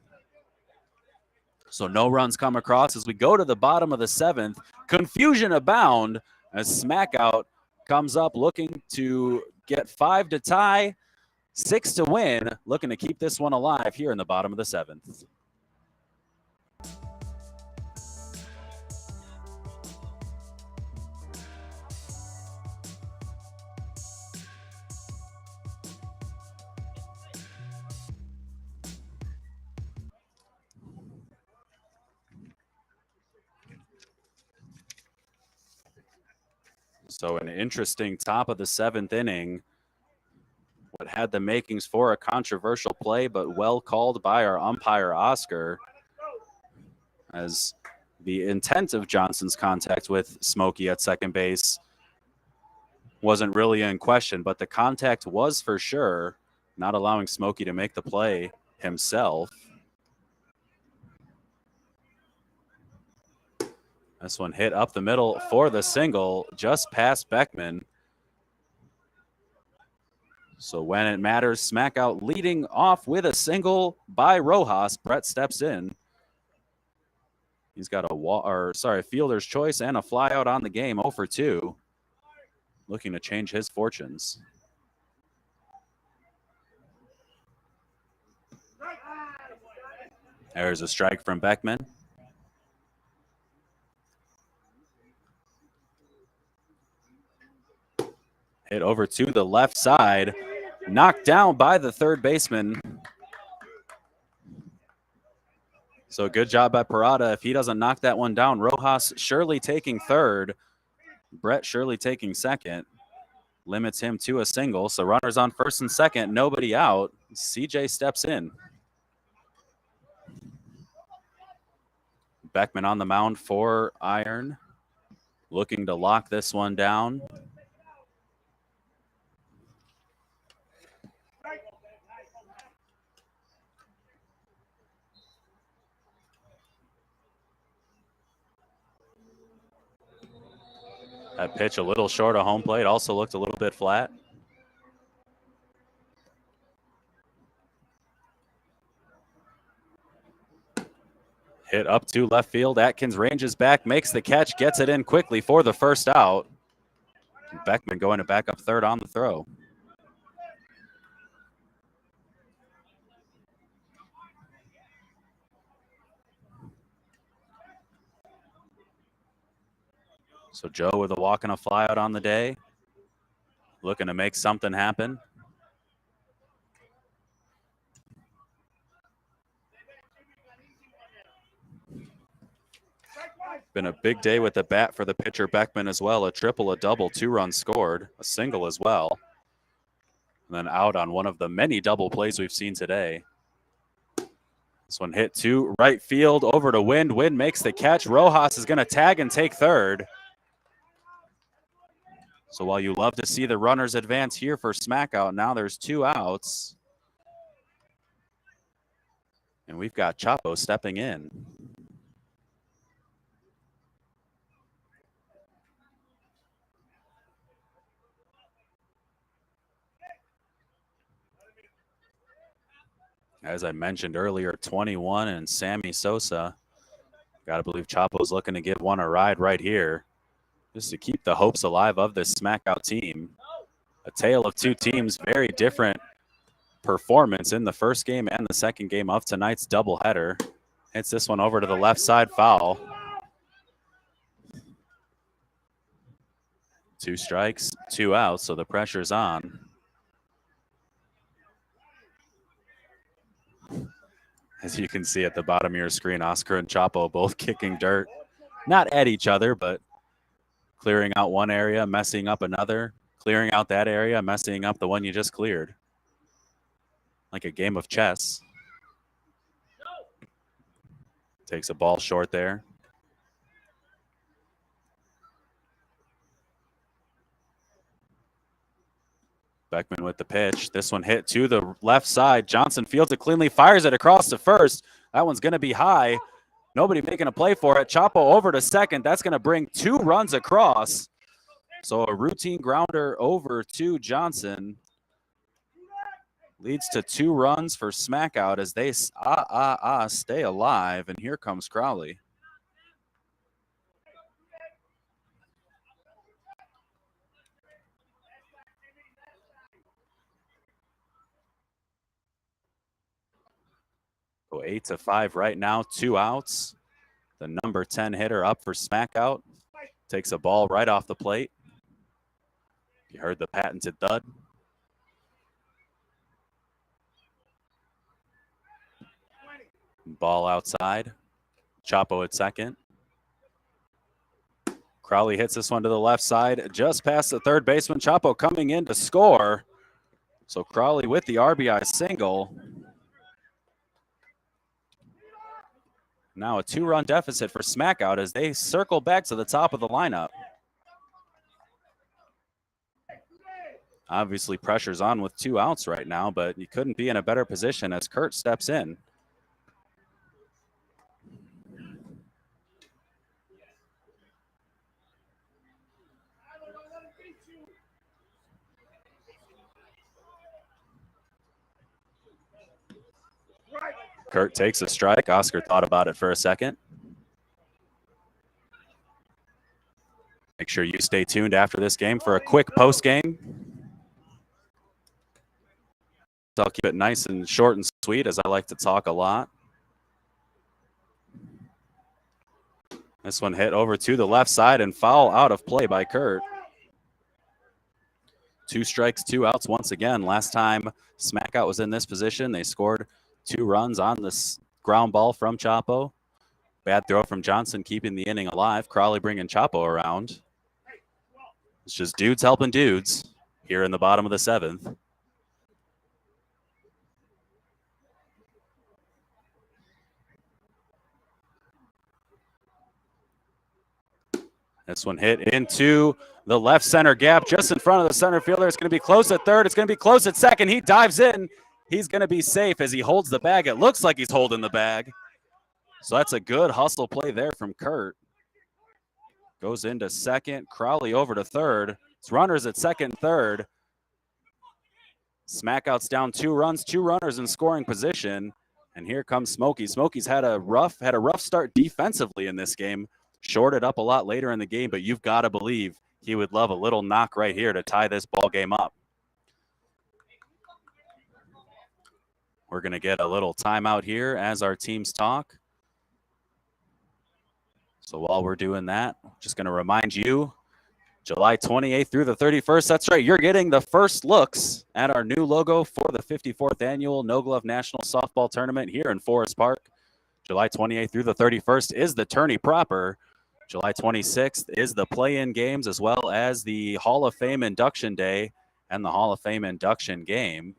So no runs come across as we go to the bottom of the 7th. Confusion abound as Smackout comes up looking to get 5 to tie, 6 to win, looking to keep this one alive here in the bottom of the 7th. So an interesting top of the 7th inning. What had the makings for a controversial play, but well called by our umpire, Oscar, as the intent of Johnson's contact with Smokey at second base wasn't really in question, but the contact was for sure, not allowing Smokey to make the play himself. This one hit up the middle for the single, just past Beckman. So when it matters, Smackout leading off with a single by Rojas. Brett steps in. He's got a fielder's choice and a flyout on the game, 0 for 2. Looking to change his fortunes. There's a strike from Beckman. Hit over to the left side. Knocked down by the third baseman. So good job by Parada. If he doesn't knock that one down, Rojas surely taking third. Brett surely taking second. Limits him to a single. So runners on first and second, nobody out. CJ steps in. Beckman on the mound for Iron. Looking to lock this one down. That pitch a little short of home plate. Also looked a little bit flat. Hit up to left field. Atkins ranges back, makes the catch, gets it in quickly for the first out. Beckman going to back up third on the throw. So Joe with a walk and a flyout on the day. Looking to make something happen. Been a big day with the bat for the pitcher Beckman as well. A triple, a double, 2 runs scored, a single as well. And then out on one of the many double plays we've seen today. This one hit to right field, over to Wind. Wind makes the catch. Rojas is going to tag and take third. So while you love to see the runners advance here for Smackout, now there's 2 outs. And we've got Chapo stepping in. As I mentioned earlier, 21 and Sammy Sosa. Got to believe Chapo's looking to give one a ride right here, just to keep the hopes alive of this Smackout team. A tale of 2 teams, very different performance in the first game and the second game of tonight's doubleheader. Hits this one over to the left side, foul. 2 strikes, 2 outs, so the pressure's on. As you can see at the bottom of your screen, Oscar and Chapo both kicking dirt. Not at each other, but clearing out one area, messing up another. Clearing out that area, messing up the one you just cleared. Like a game of chess. Takes a ball short there. Beckman with the pitch. This one hit to the left side. Johnson fields it cleanly, fires it across to first. That one's going to be high. Nobody making a play for it. Chapo over to second. That's going to bring 2 runs across. So a routine grounder over to Johnson. Leads to 2 runs for Smackout as they stay alive. And here comes Crowley. So 8-5 right now, 2 outs. The number 10 hitter up for Smackout. Takes a ball right off the plate. You heard the patented thud. Ball outside. Chapo at second. Crowley hits this one to the left side, just past the third baseman. Chapo coming in to score. So Crowley with the RBI single. Now a 2-run deficit for Smackout as they circle back to the top of the lineup. Obviously pressure's on with 2 outs right now, but you couldn't be in a better position as Kurt steps in. Kurt takes a strike. Oscar thought about it for a second. Make sure you stay tuned after this game for a quick post game. I'll keep it nice and short and sweet as I like to talk a lot. This one hit over to the left side and foul out of play by Kurt. 2 strikes, 2 outs once again. Last time Smackout was in this position, they scored 2 runs on this ground ball from Chapo. Bad throw from Johnson, keeping the inning alive. Crowley bringing Chapo around. It's just dudes helping dudes here in the bottom of the 7th. This one hit into the left center gap, just in front of the center fielder. It's going to be close at third. It's going to be close at second. He dives in. He's going to be safe as he holds the bag. It looks like he's holding the bag. So that's a good hustle play there from Kurt. Goes into second. Crowley over to third. It's runners at second, third. Smackout's down 2 runs, 2 runners in scoring position. And here comes Smokey. Smokey's had a rough start defensively in this game. Shorted up a lot later in the game, but you've got to believe he would love a little knock right here to tie this ball game up. We're going to get a little timeout here as our teams talk. So while we're doing that, just going to remind you, July 28th through the 31st, that's right, you're getting the first looks at our new logo for the 54th annual No Glove National Softball Tournament here in Forest Park. July 28th through the 31st is the tourney proper. July 26th is the play-in games, as well as the Hall of Fame induction day and the Hall of Fame induction game.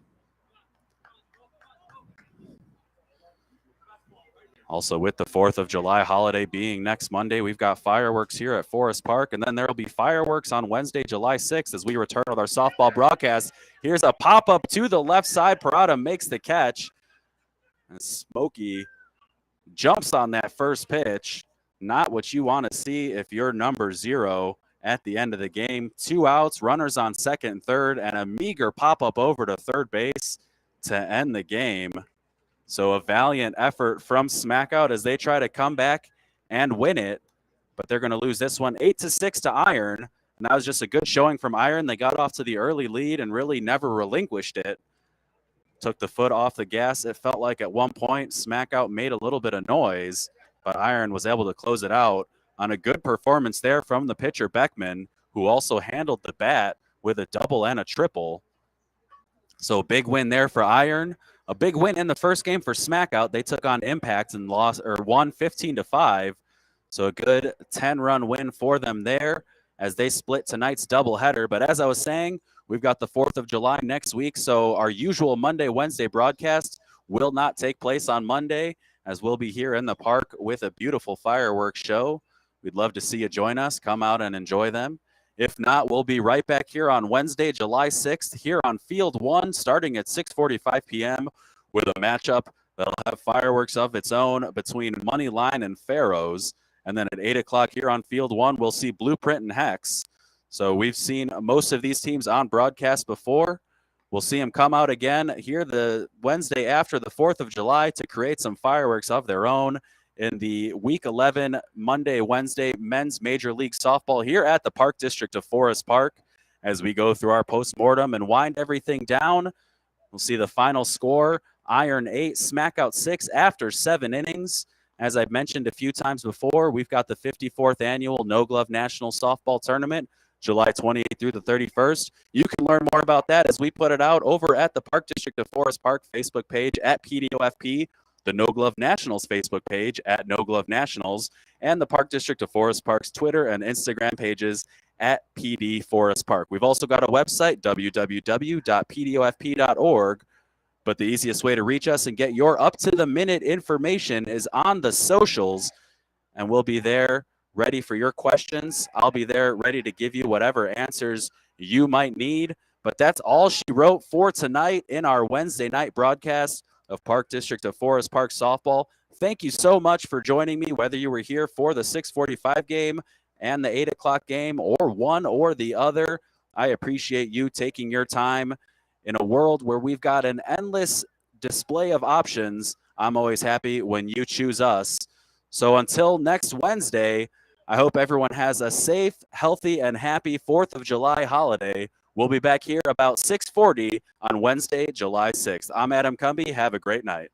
Also, with the 4th of July holiday being next Monday, we've got fireworks here at Forest Park, and then there will be fireworks on Wednesday, July 6th, as we return with our softball broadcast. Here's a pop-up to the left side. Parada makes the catch, and Smokey jumps on that first pitch. Not what you want to see if you're number 0 at the end of the game. 2 outs, runners on second and third, and a meager pop-up over to third base to end the game. So a valiant effort from Smackout as they try to come back and win it, but they're going to lose this one 8-6 to Iron. And that was just a good showing from Iron. They got off to the early lead and really never relinquished it. Took the foot off the gas. It felt like at one point Smackout made a little bit of noise, but Iron was able to close it out on a good performance there from the pitcher Beckman, who also handled the bat with a double and a triple. So big win there for Iron. A big win in the first game for Smackout. They took on Impact and won 15-5. So a good 10-run win for them there as they split tonight's doubleheader. But as I was saying, we've got the 4th of July next week. So our usual Monday, Wednesday broadcast will not take place on Monday, as we'll be here in the park with a beautiful fireworks show. We'd love to see you join us. Come out and enjoy them. If not, we'll be right back here on Wednesday, July 6th, here on Field 1, starting at 6:45 p.m. with a matchup that'll have fireworks of its own between Moneyline and Pharaohs. And then at 8 o'clock here on Field 1, we'll see Blueprint and Hex. So we've seen most of these teams on broadcast before. We'll see them come out again here the Wednesday after the 4th of July to create some fireworks of their own in the Week 11 Monday, Wednesday Men's Major League Softball here at the Park District of Forest Park. As we go through our postmortem and wind everything down, we'll see the final score, Iron 8, Smackout 6 after 7 innings. As I've mentioned a few times before, we've got the 54th Annual No Glove National Softball Tournament, July 28th through the 31st. You can learn more about that as we put it out over at the Park District of Forest Park Facebook page at PDOFP. the No Glove Nationals Facebook page at No Glove Nationals, and the Park District of Forest Park's Twitter and Instagram pages at PD Forest Park. We've also got a website, www.pdofp.org, but the easiest way to reach us and get your up-to-the-minute information is on the socials, and we'll be there ready for your questions. I'll be there ready to give you whatever answers you might need. But that's all she wrote for tonight in our Wednesday night broadcast of Park District of Forest Park softball. Thank you so much for joining me, whether you were here for the 6:45 game and the 8 o'clock game or one or the other. I appreciate you taking your time. In a world where we've got an endless display of options, I'm always happy when you choose us. So until next Wednesday, I hope everyone has a safe, healthy, and happy 4th of July holiday. We'll be back here about 6:40 on Wednesday, July 6th. I'm Adam Cumby. Have a great night.